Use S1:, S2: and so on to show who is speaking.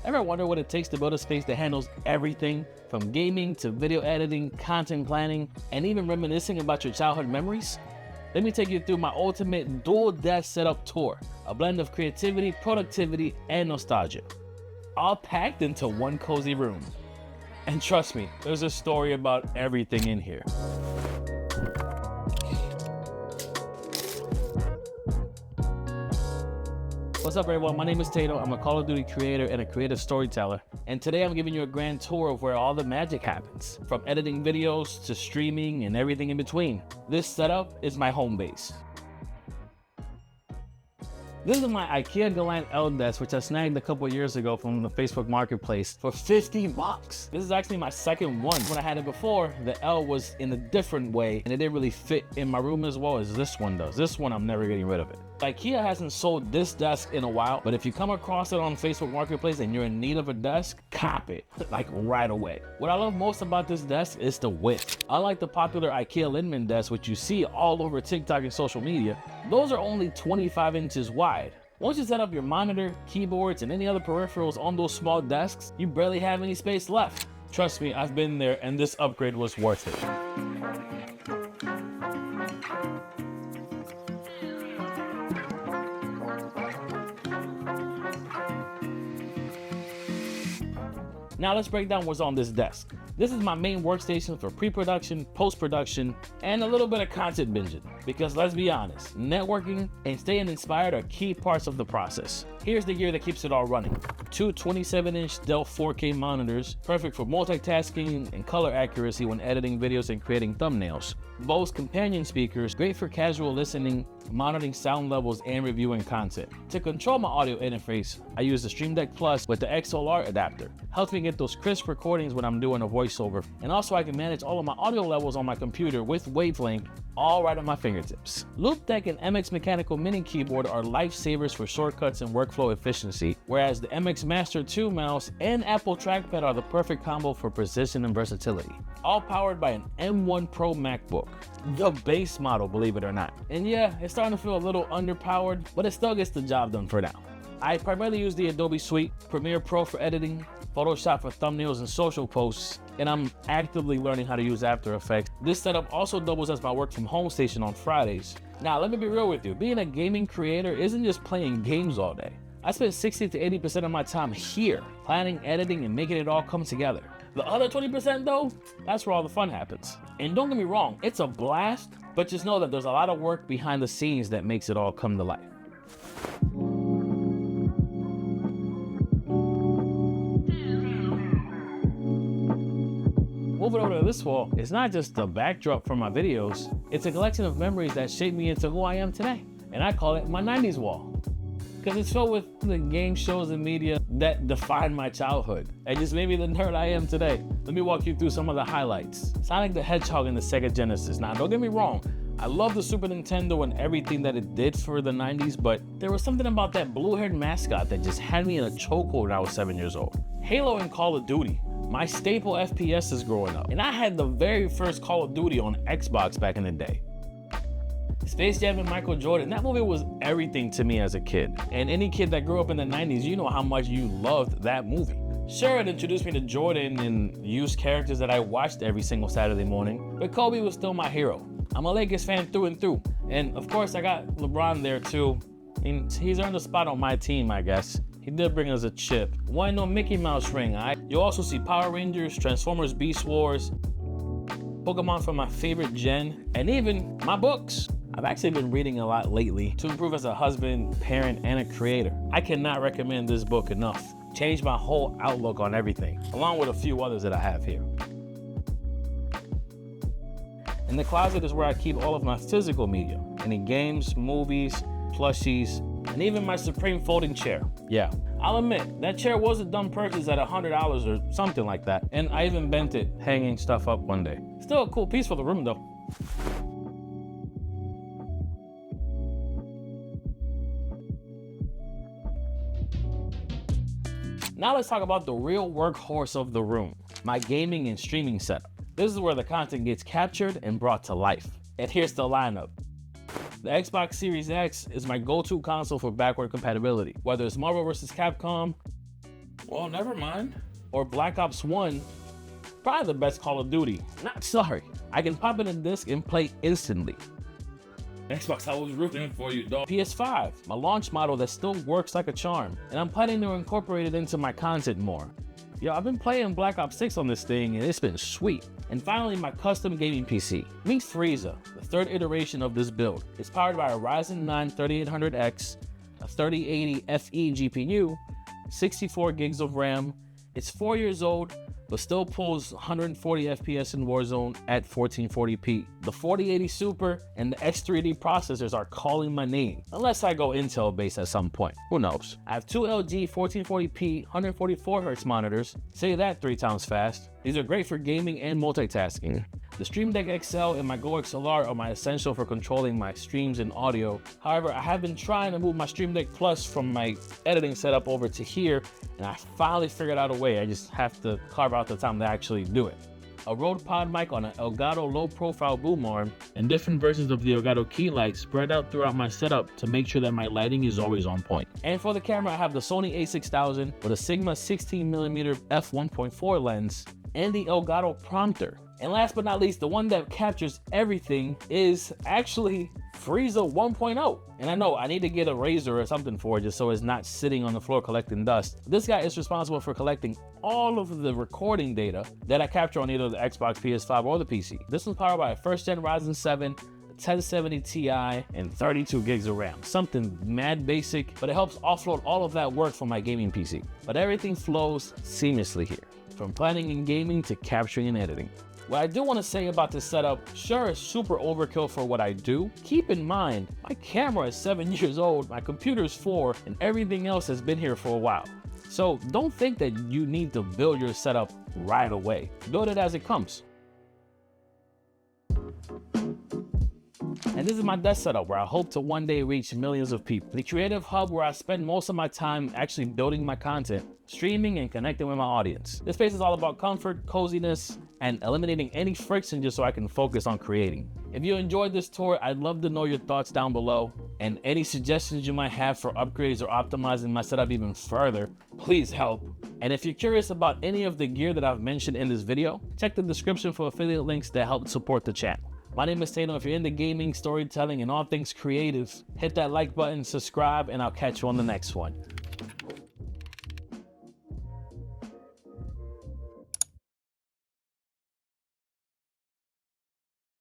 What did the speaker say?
S1: Ever wonder what it takes to build a space that handles everything from gaming to video editing, content planning, and even reminiscing about your childhood memories? Let me take you through my ultimate dual desk setup tour, a blend of creativity, productivity, and nostalgia, all packed into one cozy room. And trust me, there's a story about everything in here. What's up everyone, my name is Tato. I'm a Call of Duty creator and a creative storyteller. And today I'm giving you a grand tour of where all the magic happens, from editing videos to streaming and everything in between. This setup is my home base. This is my Ikea Galant L desk, which I snagged a couple years ago from the Facebook Marketplace for 50 bucks. This is actually my second one. When I had it before, the L was in a different way and it didn't really fit in my room as well as this one does. This one, I'm never getting rid of it. Ikea hasn't sold this desk in a while, but if you come across it on Facebook Marketplace and you're in need of a desk, cop it, like right away. What I love most about this desk is the width. Unlike the popular Ikea Lindemann desk, which you see all over TikTok and social media, those are only 25 inches wide. Once you set up your monitor, keyboards, and any other peripherals on those small desks, you barely have any space left. Trust me, I've been there and this upgrade was worth it. Now let's break down what's on this desk. This is my main workstation for pre-production, post-production, and a little bit of content binging. Because let's be honest, networking and staying inspired are key parts of the process. Here's the gear that keeps it all running. Two 27-inch Dell 4K monitors, perfect for multitasking and color accuracy when editing videos and creating thumbnails. Bose Companion speakers, great for casual listening, monitoring sound levels, and reviewing content. To control my audio interface, I use the Stream Deck Plus with the XLR adapter. Helps me get those crisp recordings when I'm doing a voiceover, and also I can manage all of my audio levels on my computer with Wavelength, all right at my fingertips. Loupedeck and MX Mechanical Mini Keyboard are lifesavers for shortcuts and workflow efficiency, whereas the MX Master 2 mouse and Apple trackpad are the perfect combo for precision and versatility. All powered by an M1 Pro MacBook, the base model, believe it or not. And yeah, it's starting to feel a little underpowered, but it still gets the job done for now. I primarily use the Adobe suite, Premiere Pro for editing, Photoshop for thumbnails and social posts, and I'm actively learning how to use After Effects. This setup also doubles as my work from home station on Fridays. Now, let me be real with you. Being a gaming creator isn't just playing games all day. I spend 60 to 80% of my time here, planning, editing, and making it all come together. The other 20% though, that's where all the fun happens. And don't get me wrong, it's a blast, but just know that there's a lot of work behind the scenes that makes it all come to life. Moving over to this wall, it's not just a backdrop for my videos, it's a collection of memories that shaped me into who I am today. And I call it my 90s wall. Because it's filled with the game shows and media that defined my childhood and just made me the nerd I am today. Let me walk you through some of the highlights. Sonic the Hedgehog and the Sega Genesis. Now, don't get me wrong, I love the Super Nintendo and everything that it did for the 90s, but there was something about that blue-haired mascot that just had me in a chokehold when I was 7 years old. Halo and Call of Duty, my staple FPSs growing up. And I had the very first Call of Duty on Xbox back in the day. Space Jam and Michael Jordan, that movie was everything to me as a kid. And any kid that grew up in the 90s, you know how much you loved that movie. Sure, it introduced me to Jordan and used characters that I watched every single Saturday morning, but Kobe was still my hero. I'm a Lakers fan through and through. And of course, I got LeBron there too. And he's earned a spot on my team, I guess. He did bring us a chip. Why no Mickey Mouse ring, alright? You'll also see Power Rangers, Transformers Beast Wars, Pokémon from my favorite gen, and even my books. I've actually been reading a lot lately to improve as a husband, parent, and a creator. I cannot recommend this book enough. Changed my whole outlook on everything, along with a few others that I have here. And the closet is where I keep all of my physical media. Any games, movies, plushies, and even my Supreme folding chair. Yeah, I'll admit, that chair was a dumb purchase at $100 or something like that. And I even bent it, hanging stuff up one day. Still a cool piece for the room though. Now let's talk about the real workhorse of the room, my gaming and streaming setup. This is where the content gets captured and brought to life. And here's the lineup. The Xbox Series X is my go-to console for backward compatibility, whether it's Marvel vs. Capcom, Well, never mind. Or Black Ops 1, probably the best Call of Duty. Not sorry. I can pop in a disc and play instantly. Xbox, I was rooting for you, dog. PS5, my launch model that still works like a charm, and I'm planning to incorporate it into my content more. Yo, I've been playing Black Ops 6 on this thing and it's been sweet. And finally, my custom gaming PC. Meet Frieza, the third iteration of this build. It's powered by a Ryzen 9 3800X, a 3080 FE GPU, 64 gigs of RAM. It's 4 years old, but still pulls 140 FPS in Warzone at 1440p. The 4080 Super and the X3D processors are calling my name, unless I go Intel based at some point. Who knows? I have two LG 1440p 144Hz monitors. Say that 3 times fast. These are great for gaming and multitasking. The Stream Deck XL and my Go XLR are my essential for controlling my streams and audio. However, I have been trying to move my Stream Deck Plus from my editing setup over to here, and I finally figured out a way. I just have to carve out the time to actually do it. A Rode Pod mic on an Elgato low-profile boom arm, and different versions of the Elgato key light spread out throughout my setup to make sure that my lighting is always on point. And for the camera, I have the Sony A6000 with a Sigma 16mm f1.4 lens and the Elgato prompter. And last but not least, the one that captures everything is actually Frieza 1.0. And I know I need to get a razor or something for it just so it's not sitting on the floor collecting dust. This guy is responsible for collecting all of the recording data that I capture on either the Xbox, PS5, or the PC. This one's powered by a first-gen Ryzen 7, 1070 Ti, and 32 gigs of RAM. Something mad basic, but it helps offload all of that work from my gaming PC. But everything flows seamlessly here, from planning and gaming to capturing and editing. What I do want to say about this setup, sure, it's super overkill for what I do. Keep in mind, my camera is 7 years old, my computer is 4, and everything else has been here for a while. So don't think that you need to build your setup right away. Build it as it comes. And this is my desk setup where I hope to one day reach millions of people. The creative hub where I spend most of my time actually building my content, streaming, and connecting with my audience. This space is all about comfort, coziness, and eliminating any friction just so I can focus on creating. If you enjoyed this tour, I'd love to know your thoughts down below, and any suggestions you might have for upgrades or optimizing my setup even further, please help. And if you're curious about any of the gear that I've mentioned in this video, check the description for affiliate links that help support the channel. My name is Tano. If you're into gaming, storytelling, and all things creative, hit that like button, subscribe, and I'll catch you on the next one.